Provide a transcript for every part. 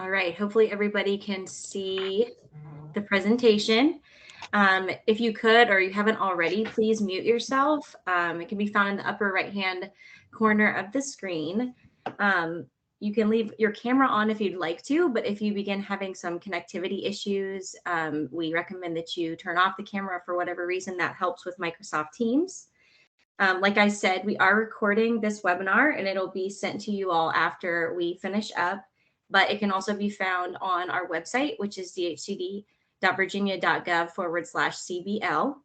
All right, hopefully everybody can see the presentation. If you could, or you haven't already, please mute yourself. It can be found in the upper right-hand corner of the screen. You can leave your camera on if you'd like to, but if you begin having some connectivity issues, we recommend that you turn off the camera for whatever reason. That helps with Microsoft Teams. Like I said, we are recording this webinar and it'll be sent to you all after we finish up, but it can also be found on our website, which is dhcd.virginia.gov/CBL.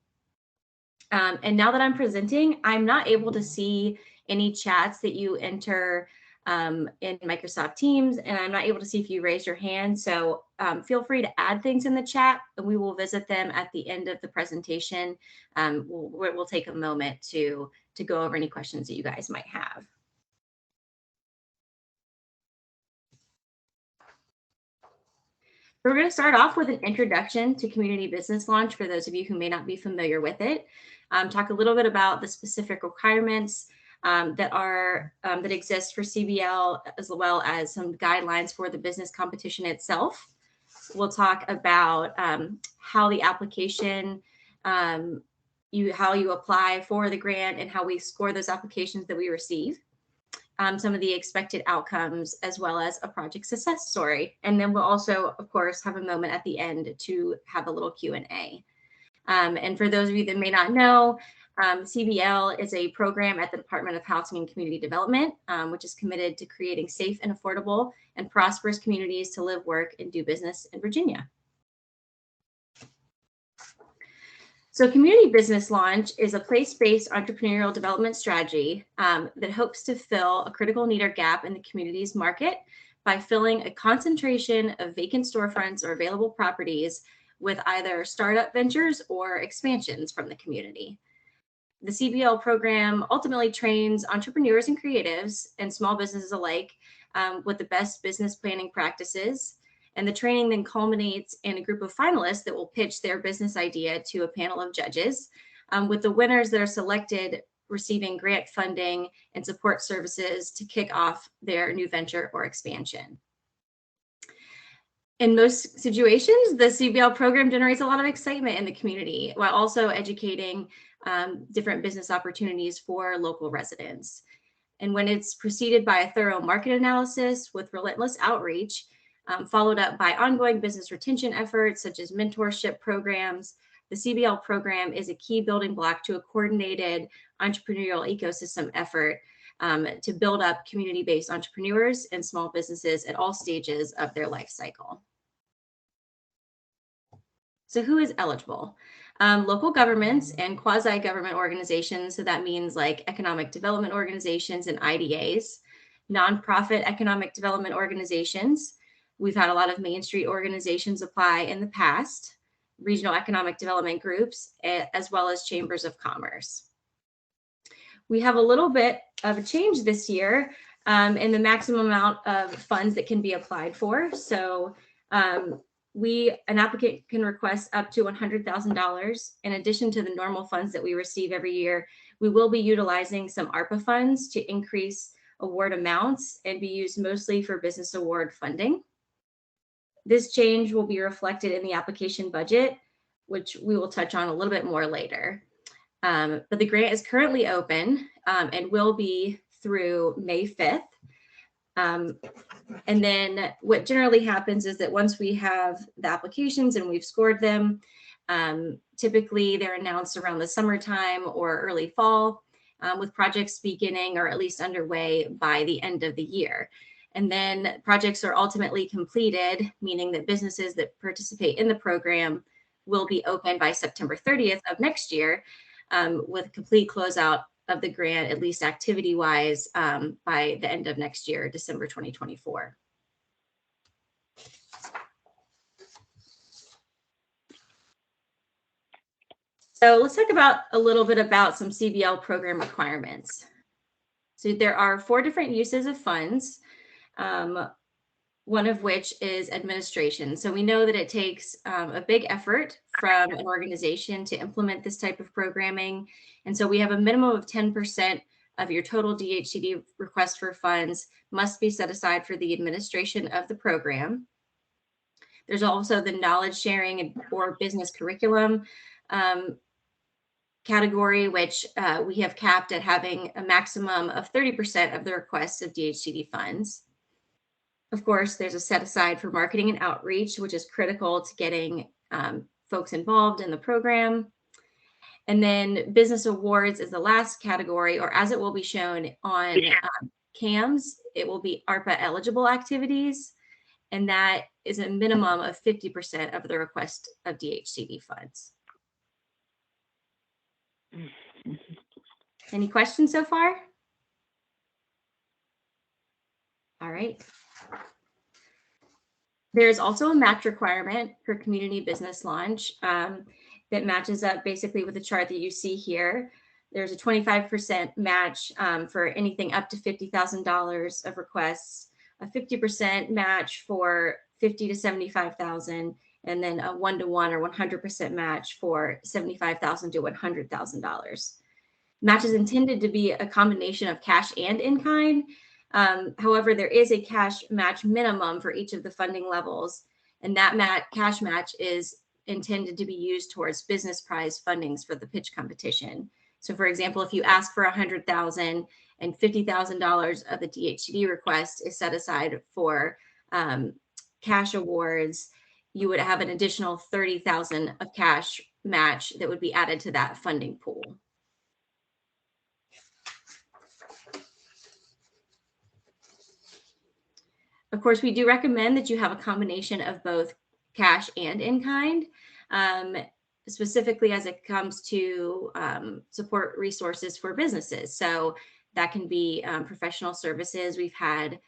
And now that I'm presenting, I'm not able to see any chats that you enter in Microsoft Teams, and I'm not able to see if you raise your hand. So feel free to add things in the chat, and we will visit them at the end of the presentation. We'll take a moment to go over any questions that you guys might have. We're going to start off with an introduction to Community Business Launch for those of you who may not be familiar with it. Talk a little bit about the specific requirements that exist for CBL, as well as some guidelines for the business competition itself. We'll talk about how the application, how you apply for the grant and how we score those applications that we receive. Some of the expected outcomes, as well as a project success story. And then we'll also, of course, have a moment at the end to have a little Q&A. And for those of you that may not know, CBL is a program at the Department of Housing and Community Development, which is committed to creating safe and affordable and prosperous communities to live, work, and do business in Virginia. So Community Business Launch is a place-based entrepreneurial development strategy that hopes to fill a critical need or gap in the community's market by filling a concentration of vacant storefronts or available properties with either startup ventures or expansions from the community. The CBL program ultimately trains entrepreneurs and creatives and small businesses alike with the best business planning practices. And the training then culminates in a group of finalists that will pitch their business idea to a panel of judges, with the winners that are selected receiving grant funding and support services to kick off their new venture or expansion. In most situations, the CBL program generates a lot of excitement in the community while also educating different business opportunities for local residents. And when it's preceded by a thorough market analysis with relentless outreach, followed up by ongoing business retention efforts such as mentorship programs, the CBL program is a key building block to a coordinated entrepreneurial ecosystem effort to build up community-based entrepreneurs and small businesses at all stages of their life cycle. So who is eligible? Local governments and quasi-government organizations, so that means like economic development organizations and IDAs, nonprofit economic development organizations. We've had a lot of Main Street organizations apply in the past, regional economic development groups, as well as chambers of commerce. We have a little bit of a change this year in the maximum amount of funds that can be applied for. So an applicant can request up to $100,000. In addition to the normal funds that we receive every year, we will be utilizing some ARPA funds to increase award amounts and be used mostly for business award funding. This change will be reflected in the application budget, which we will touch on a little bit more later. But the grant is currently open and will be through May 5th. And then what generally happens is that once we have the applications and we've scored them, typically they're announced around the summertime or early fall, with projects beginning or at least underway by the end of the year. And then projects are ultimately completed, meaning that businesses that participate in the program will be open by September 30th of next year, with complete closeout of the grant, at least activity-wise, by the end of next year, December 2024. So let's talk about a little bit about some CBL program requirements. So there are 4 different uses of funds, one of which is administration. So we know that it takes a big effort from an organization to implement this type of programming. And so we have a minimum of 10% of your total DHCD request for funds must be set aside for the administration of the program. There's also the knowledge sharing or business curriculum category, which we have capped at having a maximum of 30% of the requests of DHCD funds. Of course, there's a set aside for marketing and outreach, which is critical to getting folks involved in the program. And then business awards is the last category, or as it will be shown on CAMS, it will be ARPA eligible activities. And that is a minimum of 50% of the request of DHCD funds. Any questions so far? All right. There's also a match requirement for community business launch that matches up basically with the chart that you see here. There's a 25% match for anything up to $50,000 of requests, a 50% match for $50,000 to $75,000, and then a 1-to-1 or 100% match for $75,000 to $100,000. Match is intended to be a combination of cash and in-kind. However, there is a cash match minimum for each of the funding levels, and that cash match is intended to be used towards business prize fundings for the pitch competition. So, for example, if you ask for $100,000 and $50,000 of the DHCD request is set aside for cash awards, you would have an additional $30,000 of cash match that would be added to that funding pool. Of course, we do recommend that you have a combination of both cash and in-kind, specifically as it comes to support resources for businesses. So that can be professional services. We've had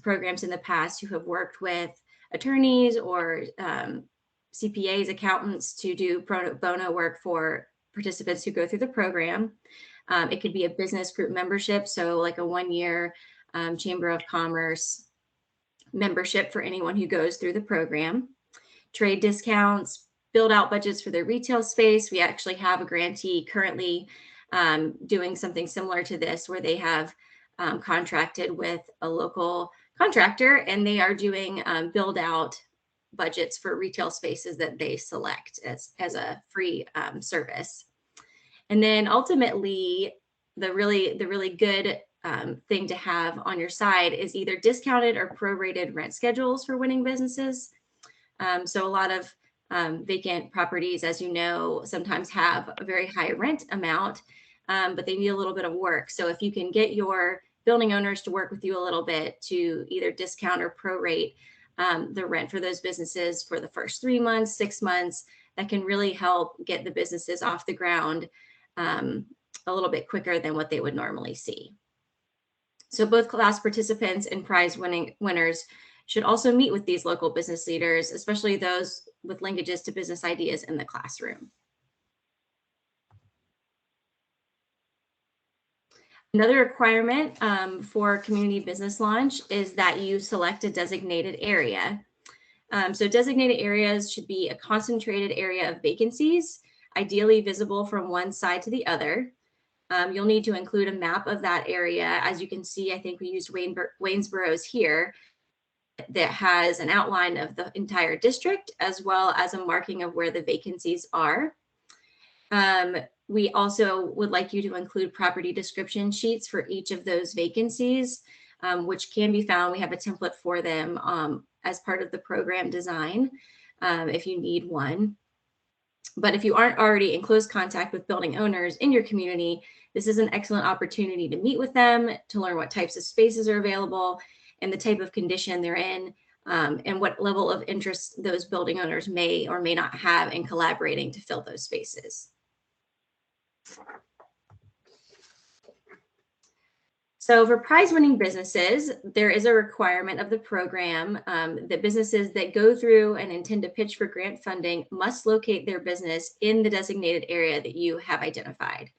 programs in the past who have worked with attorneys or CPAs, accountants to do pro bono work for participants who go through the program. It could be a business group membership, so like a 1-year Chamber of Commerce membership for anyone who goes through the program. Trade discounts, build out budgets for their retail space. We actually have a grantee currently doing something similar to this, where they have contracted with a local contractor, and they are doing build out budgets for retail spaces that they select as a free service. And then ultimately, the really good thing to have on your side is either discounted or prorated rent schedules for winning businesses. So a lot of vacant properties, as you know, sometimes have a very high rent amount, but they need a little bit of work. So if you can get your building owners to work with you a little bit to either discount or prorate the rent for those businesses for the first 3 months, 6 months, that can really help get the businesses off the ground a little bit quicker than what they would normally see. So both class participants and prize winners should also meet with these local business leaders, especially those with linkages to business ideas in the classroom. Another requirement for community business launch is that you select a designated area. So designated areas should be a concentrated area of vacancies, ideally visible from one side to the other. You'll need to include a map of that area. As you can see, I think we used Waynesboro's here, that has an outline of the entire district, as well as a marking of where the vacancies are. We also would like you to include property description sheets for each of those vacancies, which can be found. We have a template for them as part of the program design, if you need one. But if you aren't already in close contact with building owners in your community, this is an excellent opportunity to meet with them, to learn what types of spaces are available and the type of condition they're in, and what level of interest those building owners may or may not have in collaborating to fill those spaces. So for prize-winning businesses, there is a requirement of the program that businesses that go through and intend to pitch for grant funding must locate their business in the designated area that you have identified.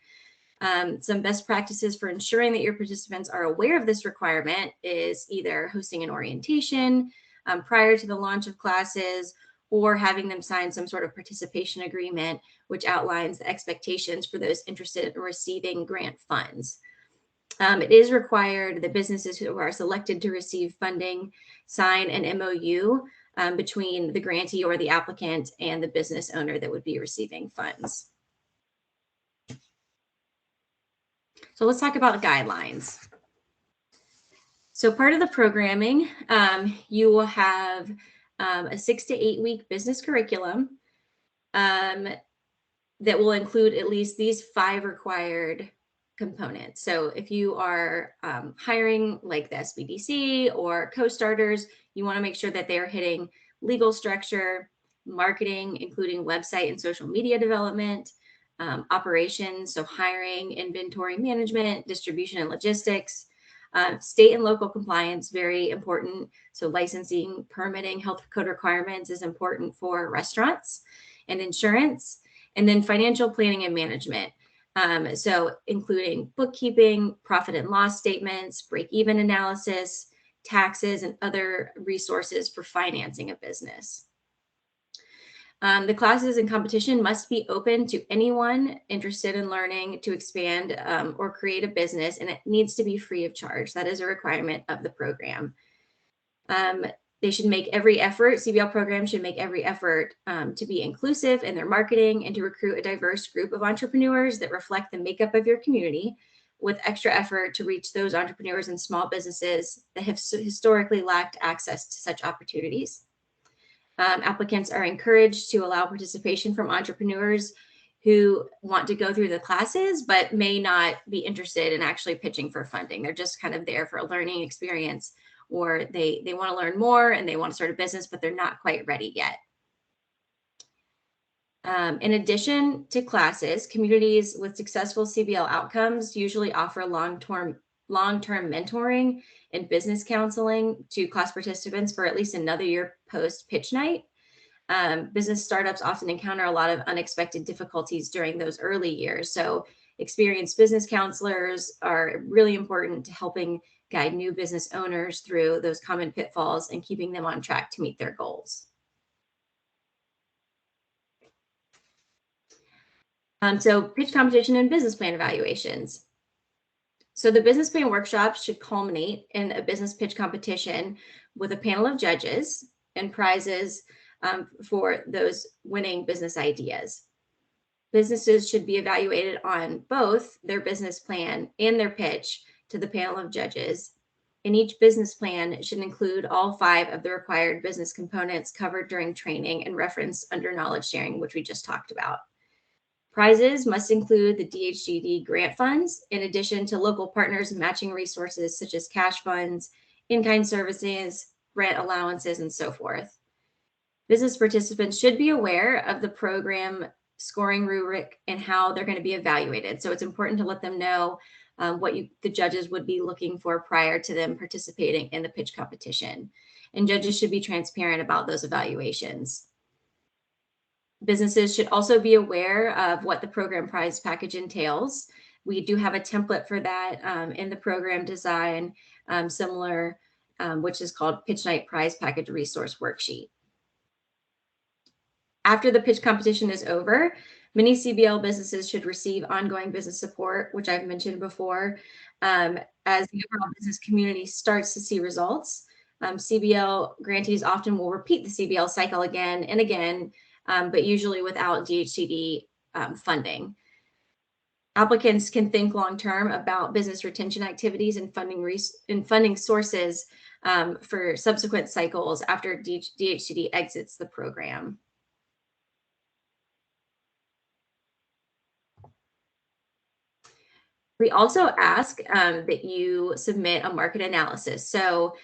Some best practices for ensuring that your participants are aware of this requirement is either hosting an orientation prior to the launch of classes, or having them sign some sort of participation agreement, which outlines the expectations for those interested in receiving grant funds. It is required that businesses who are selected to receive funding sign an MOU between the grantee or the applicant and the business owner that would be receiving funds. So let's talk about guidelines. So part of the programming, you will have a 6 to 8 week business curriculum that will include at least these 5 required components. So if you are hiring like the SBDC or co-starters, you want to make sure that they are hitting legal structure, marketing, including website and social media development, operations, so hiring, inventory management, distribution and logistics, state and local compliance, very important. So licensing, permitting, health code requirements is important for restaurants, and insurance, and then financial planning and management. So including bookkeeping, profit and loss statements, break-even analysis, taxes, and other resources for financing a business. The classes and competition must be open to anyone interested in learning to expand or create a business, and it needs to be free of charge. That is a requirement of the program. They should make every effort, CBL program should make every effort to be inclusive in their marketing and to recruit a diverse group of entrepreneurs that reflect the makeup of your community, with extra effort to reach those entrepreneurs and small businesses that have historically lacked access to such opportunities. Applicants are encouraged to allow participation from entrepreneurs who want to go through the classes, but may not be interested in actually pitching for funding. They're just kind of there for a learning experience, or they want to learn more and they want to start a business, but they're not quite ready yet. In addition to classes, communities with successful CBL outcomes usually offer long-term mentoring and business counseling to class participants for at least another year post pitch night. Business startups often encounter a lot of unexpected difficulties during those early years. So experienced business counselors are really important to helping guide new business owners through those common pitfalls and keeping them on track to meet their goals. So pitch competition and business plan evaluations. So the business plan workshops should culminate in a business pitch competition with a panel of judges and prizes for those winning business ideas. Businesses should be evaluated on both their business plan and their pitch to the panel of judges. And each business plan should include all 5 of the required business components covered during training and referenced under knowledge sharing, which we just talked about. Prizes must include the DHCD grant funds, in addition to local partners matching resources such as cash funds, in-kind services, grant allowances, and so forth. Business participants should be aware of the program scoring rubric and how they're going to be evaluated. So it's important to let them know what the judges would be looking for prior to them participating in the pitch competition. And judges should be transparent about those evaluations. Businesses should also be aware of what the program prize package entails. We do have a template for that in the program design, similar, which is called Pitch Night Prize Package Resource Worksheet. After the pitch competition is over, many CBL businesses should receive ongoing business support, which I've mentioned before, as the overall business community starts to see results. CBL grantees often will repeat the CBL cycle again and again, but usually without DHCD funding. Applicants can think long-term about business retention activities and funding sources for subsequent cycles after DHCD exits the program. We also ask that you submit a market analysis. So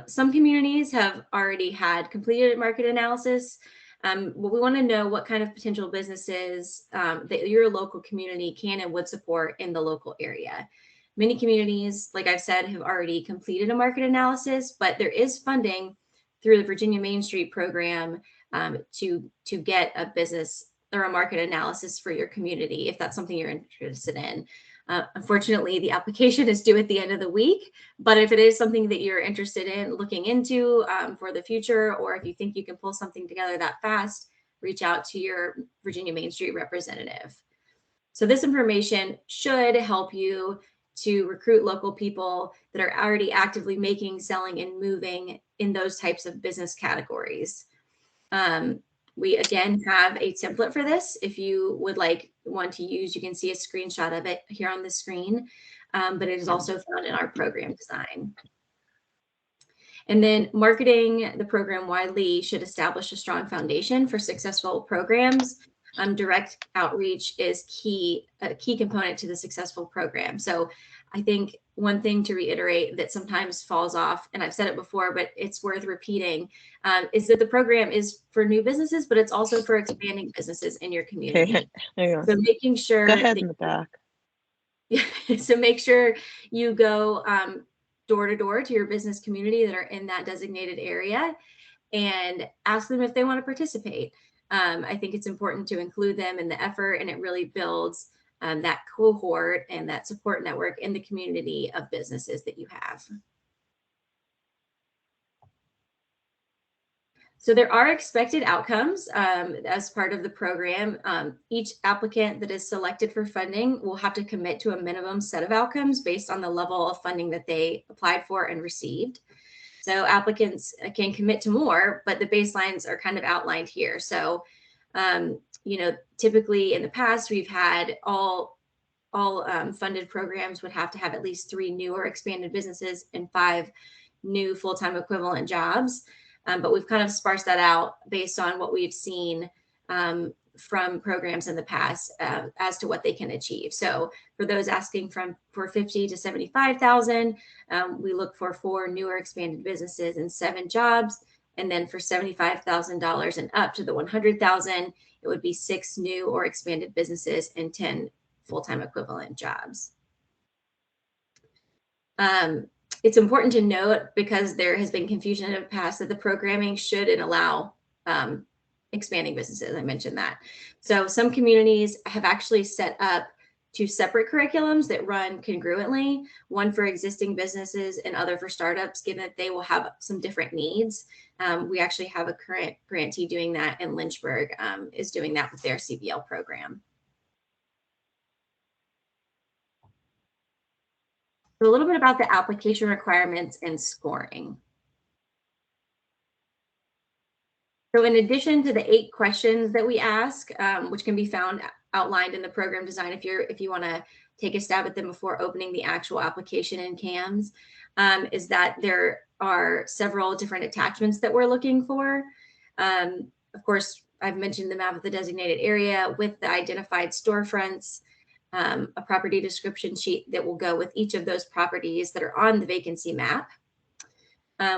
some communities have already had completed market analysis. But we want to know what kind of potential businesses that your local community can and would support in the local area. Many communities, like I've said, have already completed a market analysis, but there is funding through the Virginia Main Street program to get a business or a market analysis for your community, if that's something you're interested in. Unfortunately, the application is due at the end of the week, but if it is something that you're interested in looking into for the future, or if you think you can pull something together that fast, reach out to your Virginia Main Street representative. So this information should help you to recruit local people that are already actively making, selling, and moving in those types of business categories. We again have a template for this. If you would like one to use, you can see a screenshot of it here on the screen, but it is also found in our program design. And then marketing the program widely should establish a strong foundation for successful programs. Direct outreach is a key component to the successful program. So I think one thing to reiterate that sometimes falls off, and I've said it before, but it's worth repeating, is that the program is for new businesses, but it's also for expanding businesses in your community. So making sure go ahead in the back. So make sure you go door to door to your business community that are in that designated area and ask them if they want to participate. I think it's important to include them in the effort, and it really builds that cohort and that support network in the community of businesses that you have. So there are expected outcomes as part of the program. Each applicant that is selected for funding will have to commit to a minimum set of outcomes based on the level of funding that they applied for and received. So applicants can commit to more, but the baselines are kind of outlined here. So, typically in the past, we've had all funded programs would have to have at least 3 new or expanded businesses and 5 new full-time equivalent jobs. But we've kind of sparsed that out based on what we've seen from programs in the past as to what they can achieve. So for those asking for 50 to 75,000, we look for 4 newer expanded businesses and 7 jobs. And then for $75,000 and up to the 100,000, it would be 6 new or expanded businesses and 10 full-time equivalent jobs. It's important to note, because there has been confusion in the past, that the programming should and allow expanding businesses. I mentioned that. So some communities have actually set up 2 separate curriculums that run congruently, one for existing businesses and other for startups, given that they will have some different needs. We actually have a current grantee doing that, and Lynchburg is doing that with their CBL program. So a little bit about the application requirements and scoring. So in addition to the 8 questions that we ask, which can be found outlined in the program design if you want to take a stab at them before opening the actual application in CAMS, is that there are several different attachments that we're looking for. Of course, I've mentioned the map of the designated area with the identified storefronts, a property description sheet that will go with each of those properties that are on the vacancy map.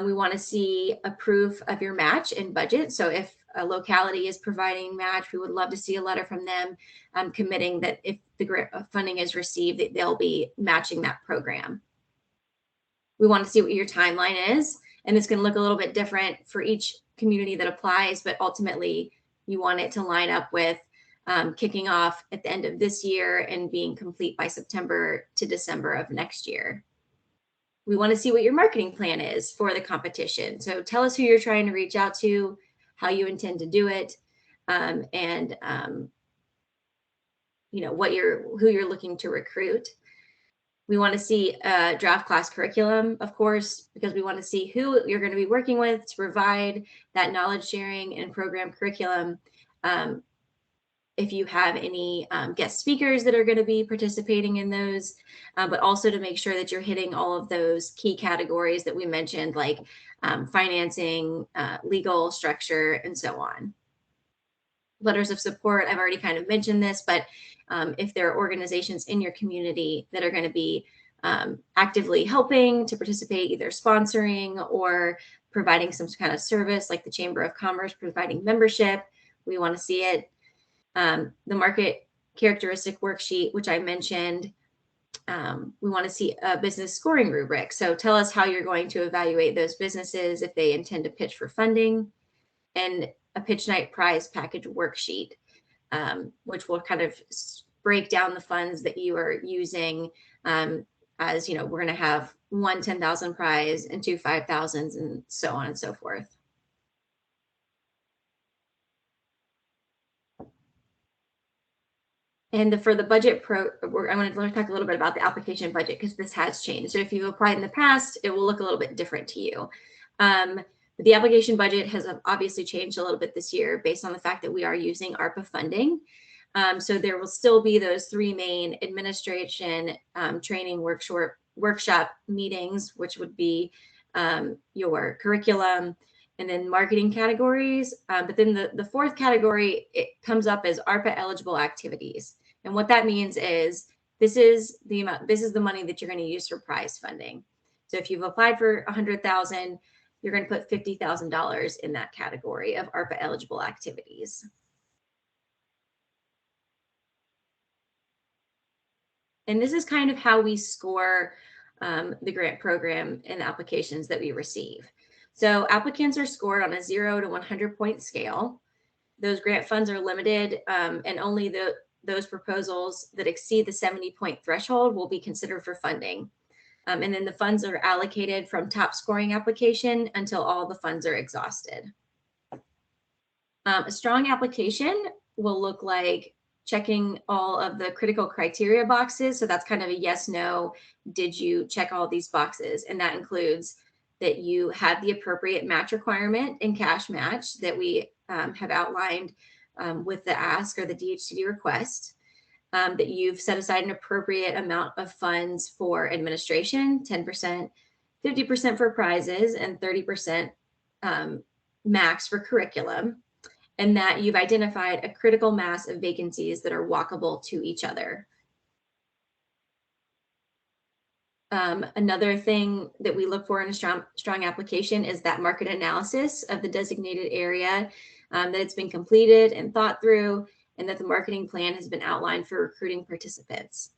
We want to see a proof of your match and budget. So if a locality is providing match, we would love to see a letter from them committing that if the grant funding is received, that they'll be matching that program. We want to see what your timeline is, and it's going to look a little bit different for each community that applies, but ultimately you want it to line up with kicking off at the end of this year and being complete by September to December of next year. We want to see what your marketing plan is for the competition. So tell us who you're trying to reach out to, how you intend to do it, and who you're looking to recruit. We want to see a draft class curriculum, of course, because we want to see who you're going to be working with to provide that knowledge sharing and program curriculum. If you have any guest speakers that are going to be participating in those, but also to make sure that you're hitting all of those key categories that we mentioned, like financing, legal structure, and so on. Letters of support, I've already kind of mentioned this, but if there are organizations in your community that are going to be actively helping to participate, either sponsoring or providing some kind of service, like the Chamber of Commerce providing membership, we want to see it. The market characteristic worksheet, which I mentioned, we want to see a business scoring rubric. So tell us how you're going to evaluate those businesses if they intend to pitch for funding, and a pitch night prize package worksheet, which will kind of break down the funds that you are using, as we're going to have one 10,000 prize and two 5,000s and so on and so forth. And for the budget I want to talk a little bit about the application budget because this has changed. So if you've applied in the past, it will look a little bit different to you. But the application budget has obviously changed a little bit this year based on the fact that we are using ARPA funding. So there will still be those three main administration, training, workshop meetings, which would be your curriculum and then marketing categories. But then the fourth category, it comes up as ARPA eligible activities. And what that means is this is the money that you're going to use for prize funding. So if you've applied for 100,000, you're going to put $50,000 in that category of ARPA eligible activities. And this is kind of how we score the grant program and the applications that we receive. So applicants are scored on a 0 to 100 point scale. Those grant funds are limited, and only those proposals that exceed the 70 point threshold will be considered for funding. And then the funds are allocated from top scoring application until all the funds are exhausted. A strong application will look like checking all of the critical criteria boxes. So that's kind of a yes, no, did you check all these boxes? And that includes that you have the appropriate match requirement and cash match that we have outlined with the ask or the DHCD request, that you've set aside an appropriate amount of funds for administration, 10%, 50% for prizes, and 30% max for curriculum, and that you've identified a critical mass of vacancies that are walkable to each other. Another thing that we look for in a strong application is that market analysis of the designated area, that it's been completed and thought through, and that the marketing plan has been outlined for recruiting participants.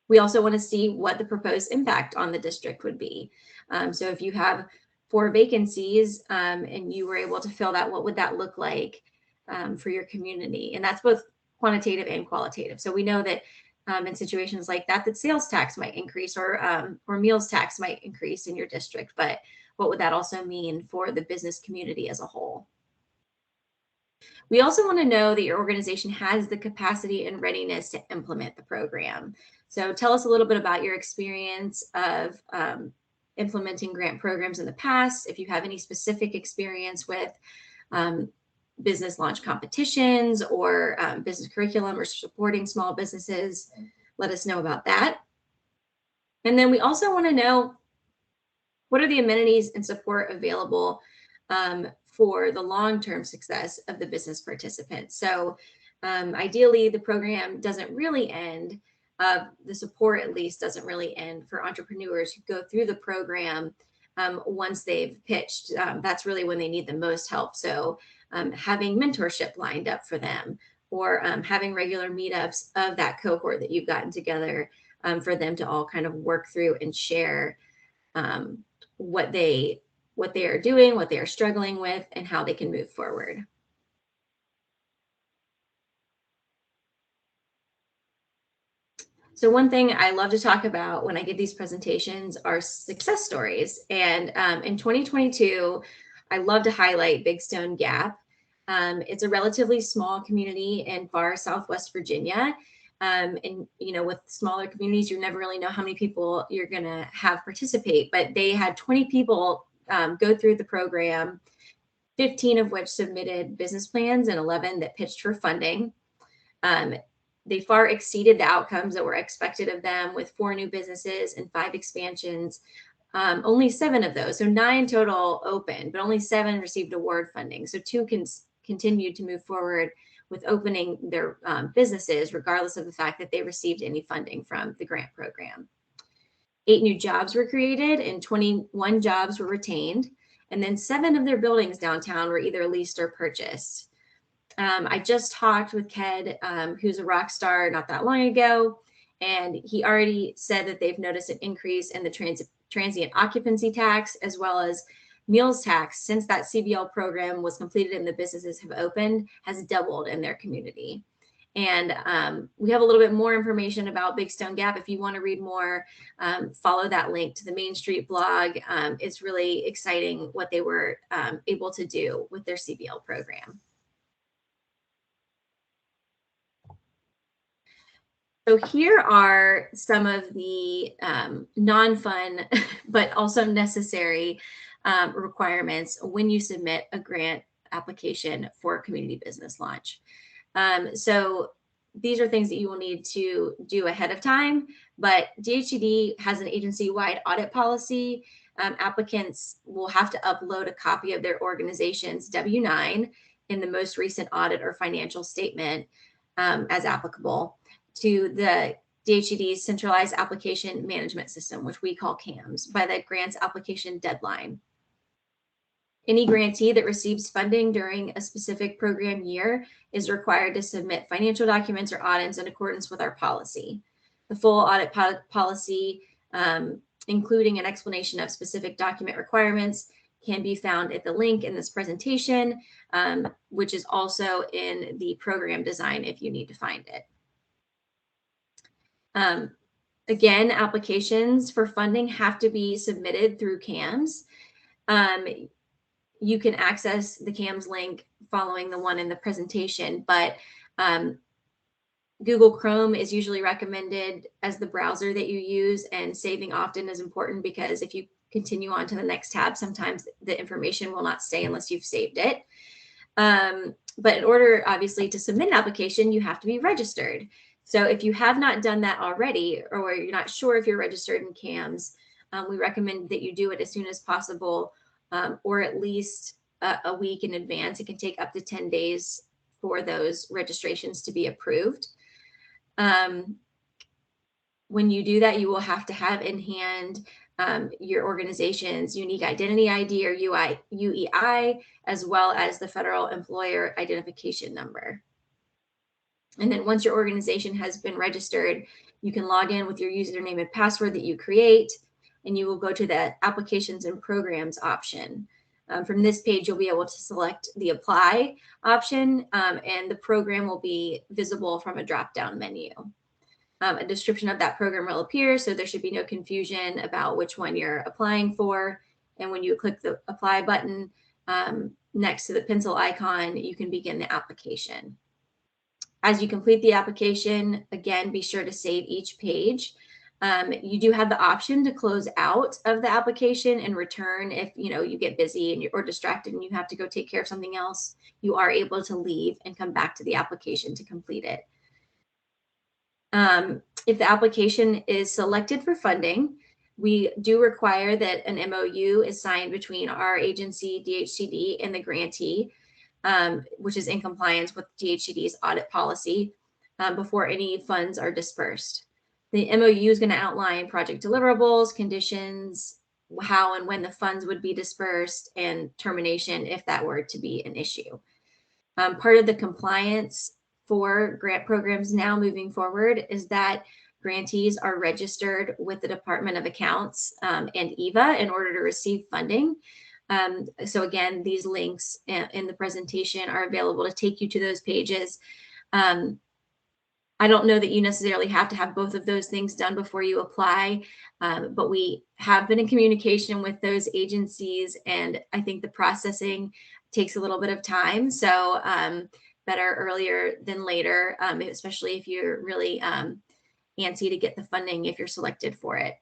We also want to see what the proposed impact on the district would be. So if you have 4 vacancies and you were able to fill that, what would that look like for your community? And that's both quantitative and qualitative. So we know that in situations like that, that sales tax might increase or meals tax might increase in your district. But what would that also mean for the business community as a whole? We also want to know that your organization has the capacity and readiness to implement the program. So tell us a little bit about your experience of implementing grant programs in the past. If you have any specific experience with business launch competitions or business curriculum or supporting small businesses, let us know about that. And then we also want to know what are the amenities and support available for the long-term success of the business participants. So ideally, the program doesn't really end, the support at least doesn't really end for entrepreneurs who go through the program once they've pitched. That's really when they need the most help. So having mentorship lined up for them, or having regular meetups of that cohort that you've gotten together for them to all kind of work through and share what they are doing, what they are struggling with, and how they can move forward. So one thing I love to talk about when I give these presentations are success stories. And in 2022, I love to highlight Big Stone Gap. It's a relatively small community in far Southwest Virginia. And, with smaller communities, you never really know how many people you're going to have participate. But they had 20 people go through the program, 15 of which submitted business plans and 11 that pitched for funding. They far exceeded the outcomes that were expected of them, with 4 new businesses and 5 expansions. Only 7 of those, so 9 total opened, but only 7 received award funding. So 2 continued to move forward with opening their businesses, regardless of the fact that they received any funding from the grant program. 8 new jobs were created and 21 jobs were retained. And then 7 of their buildings downtown were either leased or purchased. I just talked with Ked, who's a rock star, not that long ago, and he already said that they've noticed an increase in the transient occupancy tax as well as meals tax since that CBL program was completed and the businesses have opened, has doubled in their community. And we have a little bit more information about Big Stone Gap. If you want to read more, follow that link to the Main Street blog. It's really exciting what they were able to do with their CBL program. So here are some of the non-fun, but also necessary requirements when you submit a grant application for a community business launch. So these are things that you will need to do ahead of time, but DHCD has an agency-wide audit policy. Applicants will have to upload a copy of their organization's W-9 in the most recent audit or financial statement as applicable to the DHCD's centralized application management system, which we call CAMS, by the grants application deadline. Any grantee that receives funding during a specific program year is required to submit financial documents or audits in accordance with our policy. The full audit policy, including an explanation of specific document requirements, can be found at the link in this presentation, which is also in the program design if you need to find it. Again, applications for funding have to be submitted through CAMS. You can access the CAMS link following the one in the presentation, but Google Chrome is usually recommended as the browser that you use, and saving often is important because if you continue on to the next tab, sometimes the information will not stay unless you've saved it. But in order, obviously, to submit an application, you have to be registered. So if you have not done that already, or you're not sure if you're registered in CAMS, we recommend that you do it as soon as possible, or at least a week in advance. It can take up to 10 days for those registrations to be approved. When you do that, you will have to have in hand your organization's unique identity ID or UEI, as well as the federal employer identification number. And then once your organization has been registered, you can log in with your username and password that you create, and you will go to the applications and programs option. From this page, you'll be able to select the apply option, and the program will be visible from a drop-down menu. A description of that program will appear, so there should be no confusion about which one you're applying for. And when you click the apply button next to the pencil icon, you can begin the application. As you complete the application, again, be sure to save each page. You do have the option to close out of the application and return if you get busy and or distracted and you have to go take care of something else. You are able to leave and come back to the application to complete it. If the application is selected for funding, we do require that an MOU is signed between our agency, DHCD, and the grantee, which is in compliance with DHCD's audit policy before any funds are dispersed. The MOU is going to outline project deliverables, conditions, how and when the funds would be dispersed, and termination if that were to be an issue. Part of the compliance for grant programs now moving forward is that grantees are registered with the Department of Accounts and EVA in order to receive funding. So again, these links in the presentation are available to take you to those pages. I don't know that you necessarily have to have both of those things done before you apply, but we have been in communication with those agencies, and I think the processing takes a little bit of time. So better earlier than later, especially if you're really antsy to get the funding if you're selected for it.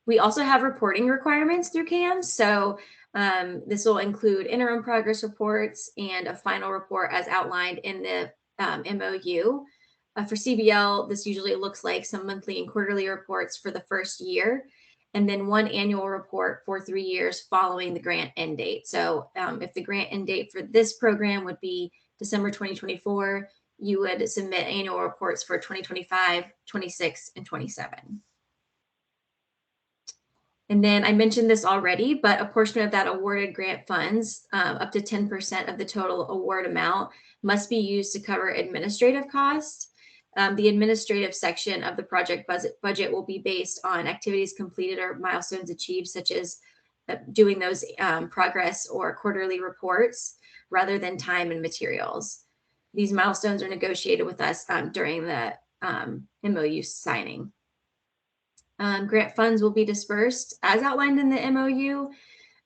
We also have reporting requirements through CAMS. So this will include interim progress reports and a final report as outlined in the MOU. For CBL, this usually looks like some monthly and quarterly reports for the first year, and then one annual report for 3 years following the grant end date. So if the grant end date for this program would be December 2024, you would submit annual reports for 2025, 26, and 27. And then I mentioned this already, but a portion of that awarded grant funds, up to 10% of the total award amount, must be used to cover administrative costs. The administrative section of the project budget will be based on activities completed or milestones achieved, such as doing those progress or quarterly reports, rather than time and materials. These milestones are negotiated with us during the MOU signing. Grant funds will be dispersed as outlined in the MOU,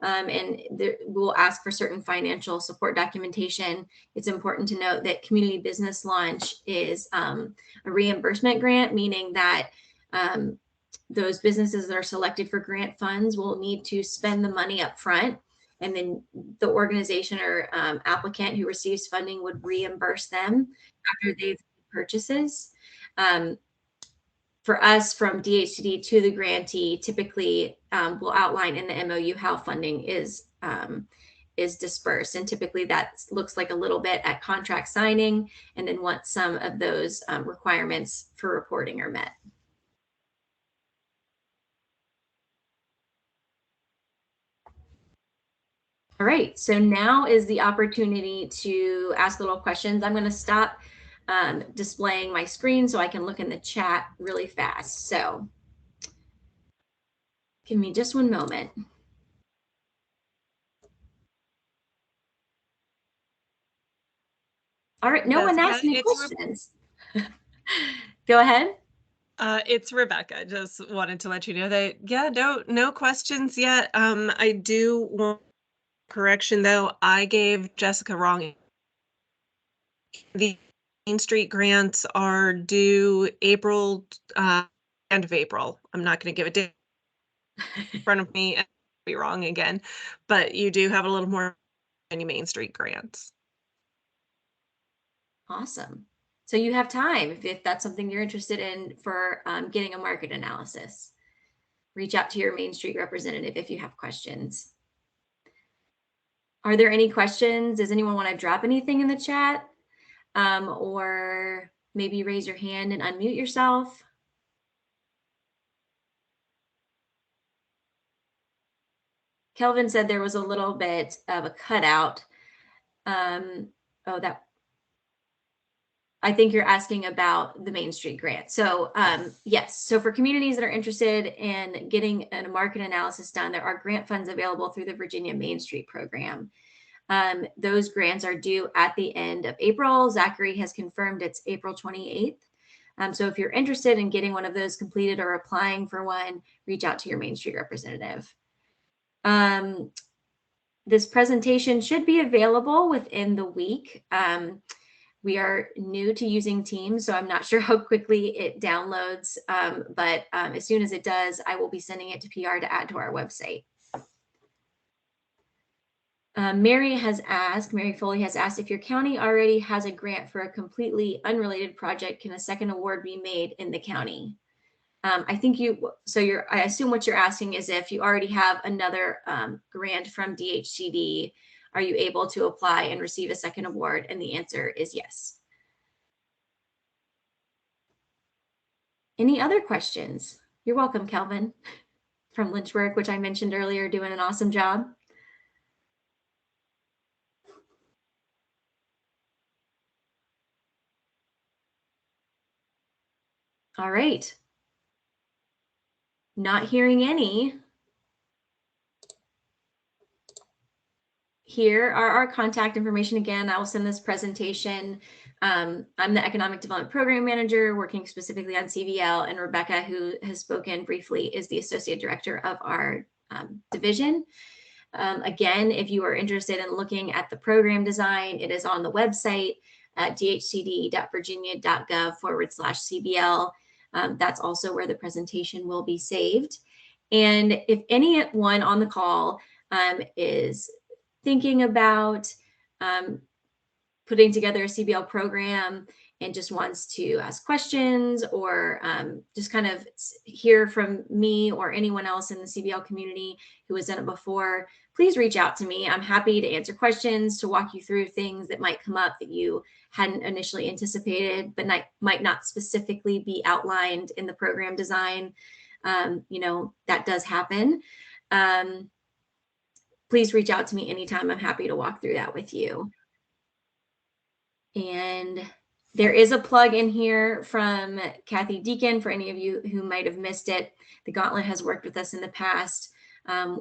and we'll ask for certain financial support documentation. It's important to note that Community Business Launch is a reimbursement grant, meaning that those businesses that are selected for grant funds will need to spend the money up front, and then the organization or applicant who receives funding would reimburse them after they've made purchases. For us, from DHCD to the grantee, typically we'll outline in the MOU how funding is dispersed, and typically that looks like a little bit at contract signing, and then once some of those requirements for reporting are met. All right, so now is the opportunity to ask little questions. I'm going to stop displaying my screen so I can look in the chat really fast. So give me just one moment. All right, no one asked any questions. Go ahead. It's Rebecca. Just wanted to let you know that, yeah, no questions yet. I do want correction though. I gave Jessica wrong. The Main Street grants are due April, end of April. I'm not going to give a date in front of me and be wrong again, but you do have a little more many Main Street grants. Awesome. So you have time if that's something you're interested in for getting a market analysis. Reach out to your Main Street representative if you have questions. Are there any questions? Does anyone want to drop anything in the chat? Or maybe raise your hand and unmute yourself? Kelvin said there was a little bit of a cutout. I think you're asking about the Main Street grant. So yes, so for communities that are interested in getting a market analysis done, there are grant funds available through the Virginia Main Street program. Those grants are due at the end of April. Zachary has confirmed it's April 28th. So if you're interested in getting one of those completed or applying for one, reach out to your Main Street representative. This presentation should be available within the week. We are new to using Teams, so I'm not sure how quickly it downloads, but as soon as it does, I will be sending it to PR to add to our website. Mary Foley has asked, if your county already has a grant for a completely unrelated project, can a second award be made in the county? I assume what you're asking is if you already have another grant from DHCD, are you able to apply and receive a second award? And the answer is yes. Any other questions? You're welcome, Kelvin, from Lynchburg, which I mentioned earlier, doing an awesome job. All right. Not hearing any. Here are our contact information. Again, I will send this presentation. I'm the Economic Development Program Manager working specifically on CBL, and Rebecca, who has spoken briefly, is the Associate Director of our division. Again, if you are interested in looking at the program design, it is on the website at dhcd.virginia.gov/CBL. That's also where the presentation will be saved. And if anyone on the call is thinking about putting together a CBL program and just wants to ask questions or just kind of hear from me or anyone else in the CBL community who has done it before, please reach out to me. I'm happy to answer questions, to walk you through things that might come up that you hadn't initially anticipated, but might not specifically be outlined in the program design. That does happen. Please reach out to me anytime. I'm happy to walk through that with you. And there is a plug in here from Kathy Deacon for any of you who might have missed it. The Gauntlet has worked with us in the past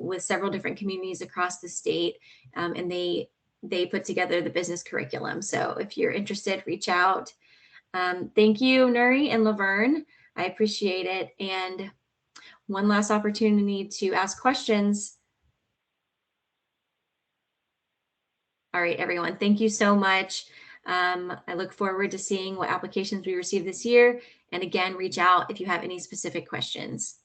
with several different communities across the state, and they they put together the business curriculum. So if you're interested, reach out. Thank you, Nuri and Laverne. I appreciate it. And one last opportunity to ask questions. All right, everyone, thank you so much. I look forward to seeing what applications we receive this year. And again, reach out if you have any specific questions.